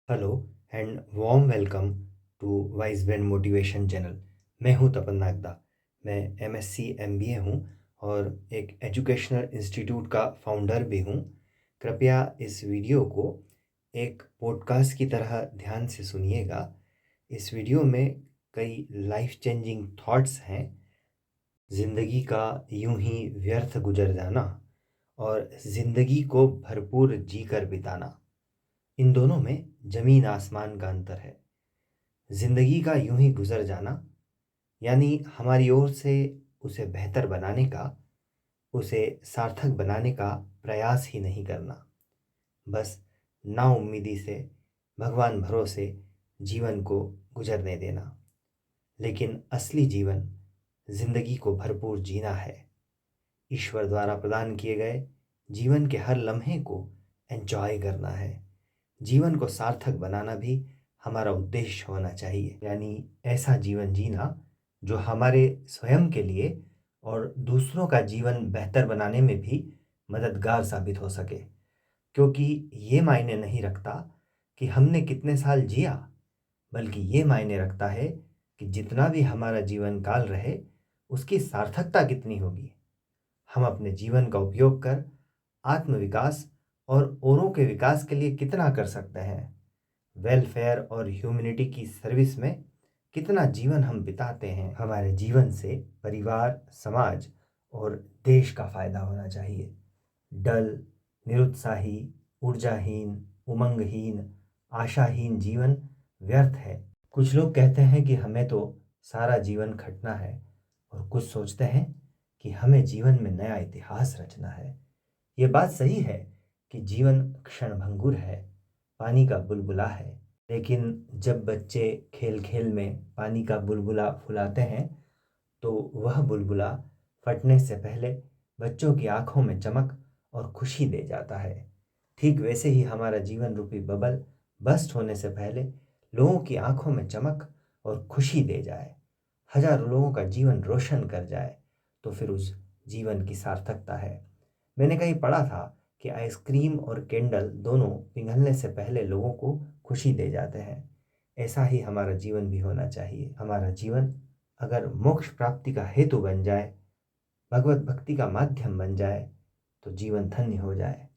Hello and warm welcome to wise brain motivation channel. मैं हूं तपन नागदा। मैं एमएससी एमबीए हूं और एक एजुकेशनल इंस्टीट्यूट का फाउंडर भी हूं। कृपया इस वीडियो को एक पॉडकास्ट की तरह ध्यान से सुनिएगा। इस वीडियो में कई लाइफ चेंजिंग थॉट्स हैं। ज़िंदगी का यूं ही व्यर्थ गुजर जाना और ज़िंदगी को भरपूर जी कर बिताना, इन दोनों में जमीन आसमान का अंतर है। जिंदगी का यूं ही गुजर जाना यानी हमारी ओर से उसे बेहतर बनाने का, उसे सार्थक बनाने का प्रयास ही नहीं करना। बस नाउम्मीदी से, भगवान भरोसे जीवन को गुजरने देना। लेकिन असली जीवन जिंदगी को भरपूर जीना है। ईश्वर द्वारा प्रदान किए गए जीवन के हर लम्हे को एंजॉय करना है। जीवन को सार्थक बनाना भी हमारा उद्देश्य होना चाहिए, यानी ऐसा जीवन जीना जो हमारे स्वयं के लिए और दूसरों का जीवन बेहतर बनाने में भी मददगार साबित हो सके। क्योंकि ये मायने नहीं रखता कि हमने कितने साल जिया, बल्कि ये मायने रखता है कि जितना भी हमारा जीवन काल रहे उसकी सार्थकता कितनी होगी। हम अपने जीवन का उपयोग कर आत्मविकास और औरों के विकास के लिए कितना कर सकते हैं। वेलफेयर और ह्यूमैनिटी की सर्विस में कितना जीवन हम बिताते हैं। हमारे जीवन से परिवार, समाज और देश का फायदा होना चाहिए। डल, निरुत्साही, ऊर्जाहीन, उमंगहीन, आशाहीन जीवन व्यर्थ है। कुछ लोग कहते हैं कि हमें तो सारा जीवन खटना है, और कुछ सोचते हैं कि हमें जीवन में नया इतिहास रचना है। ये बात सही है कि जीवन क्षणभंगुर है, पानी का बुलबुला है। लेकिन जब बच्चे खेल खेल में पानी का बुलबुला फुलाते हैं तो वह बुलबुला फटने से पहले बच्चों की आंखों में चमक और खुशी दे जाता है। ठीक वैसे ही हमारा जीवन रूपी बबल बस्ट होने से पहले लोगों की आंखों में चमक और खुशी दे जाए, हजारों लोगों का जीवन रोशन कर जाए, तो फिर उस जीवन की सार्थकता है। मैंने कहीं पढ़ा था कि आइसक्रीम और कैंडल दोनों पिघलने से पहले लोगों को खुशी दे जाते हैं। ऐसा ही हमारा जीवन भी होना चाहिए। हमारा जीवन अगर मोक्ष प्राप्ति का हेतु बन जाए, भगवत भक्ति का माध्यम बन जाए, तो जीवन धन्य हो जाए।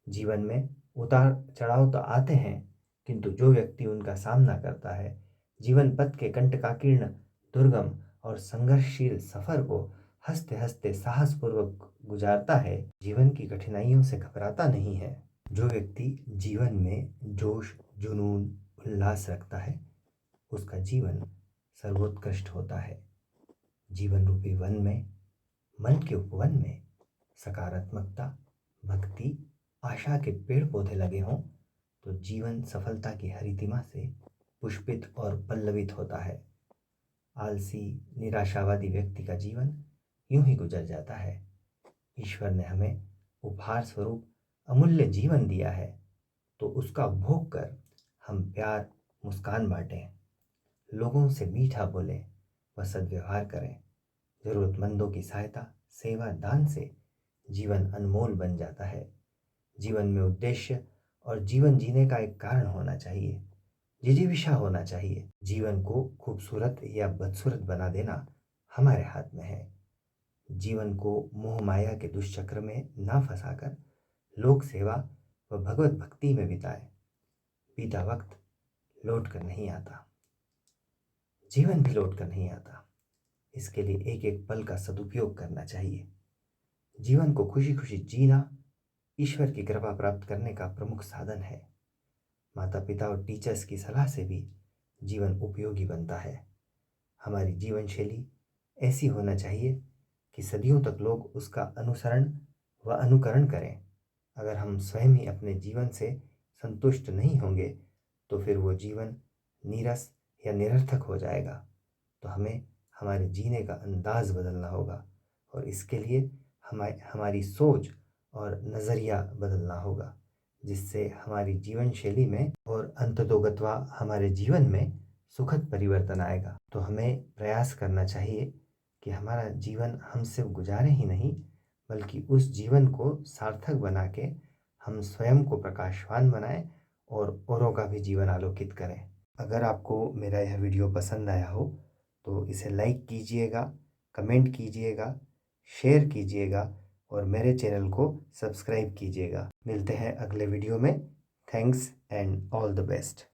जीवन में उतार चढ़ाव तो आते हैं, किंतु जो व्यक्ति उनका सामना करता है, जीवन पथ के कंटकाकीर्ण, दुर्गम और संघर्षशील सफर को हंसते हंसते साहसपूर्वक गुजारता है, जीवन की कठिनाइयों से घबराता नहीं है। जो व्यक्ति जीवन में जोश, जुनून, उल्लास रखता है, उसका जीवन सर्वोत्कृष्ट होता है। जीवन रूपी वन में, मन के उपवन में सकारात्मकता, भक्ति, आशा के पेड़ पौधे लगे हों तो जीवन सफलता की हरितिमा से पुष्पित और पल्लवित होता है। आलसी, निराशावादी व्यक्ति का जीवन यूं ही गुजर जाता है। ईश्वर ने हमें उपहार स्वरूप अमूल्य जीवन दिया है, तो उसका उपभोग कर हम प्यार, मुस्कान बांटें, लोगों से मीठा बोलें व सद्व्यवहार करें। जरूरतमंदों की सहायता, सेवा, दान से जीवन अनमोल बन जाता है। जीवन में उद्देश्य और जीवन जीने का एक कारण होना चाहिए, जिजीविषा होना चाहिए। जीवन को खूबसूरत या बदसूरत बना देना हमारे हाथ में है। जीवन को मोह माया के दुष्चक्र में ना फंसाकर लोक सेवा व भगवत भक्ति में बिताए। बीता वक्त लौट कर नहीं आता, जीवन भी लौट कर नहीं आता। इसके लिए एक एक पल का सदुपयोग करना चाहिए। जीवन को खुशी खुशी जीना ईश्वर की कृपा प्राप्त करने का प्रमुख साधन है। माता पिता और टीचर्स की सलाह से भी जीवन उपयोगी बनता है। हमारी जीवन शैली ऐसी होना चाहिए कि सदियों तक लोग उसका अनुसरण व अनुकरण करें। अगर हम स्वयं ही अपने जीवन से संतुष्ट नहीं होंगे तो फिर वो जीवन नीरस या निरर्थक हो जाएगा। तो हमें हमारे जीने का अंदाज बदलना होगा, और इसके लिए हमारी सोच और नज़रिया बदलना होगा, जिससे हमारी जीवन शैली में और अंततोगत्वा हमारे जीवन में सुखद परिवर्तन आएगा। तो हमें प्रयास करना चाहिए कि हमारा जीवन हम सिर्फ गुजारें ही नहीं, बल्कि उस जीवन को सार्थक बना के हम स्वयं को प्रकाशवान बनाएं और औरों का भी जीवन आलोकित करें। अगर आपको मेरा यह वीडियो पसंद आया हो तो इसे लाइक कीजिएगा, कमेंट कीजिएगा, शेयर कीजिएगा और मेरे चैनल को सब्सक्राइब कीजिएगा। मिलते हैं अगले वीडियो में। Thanks and all the best.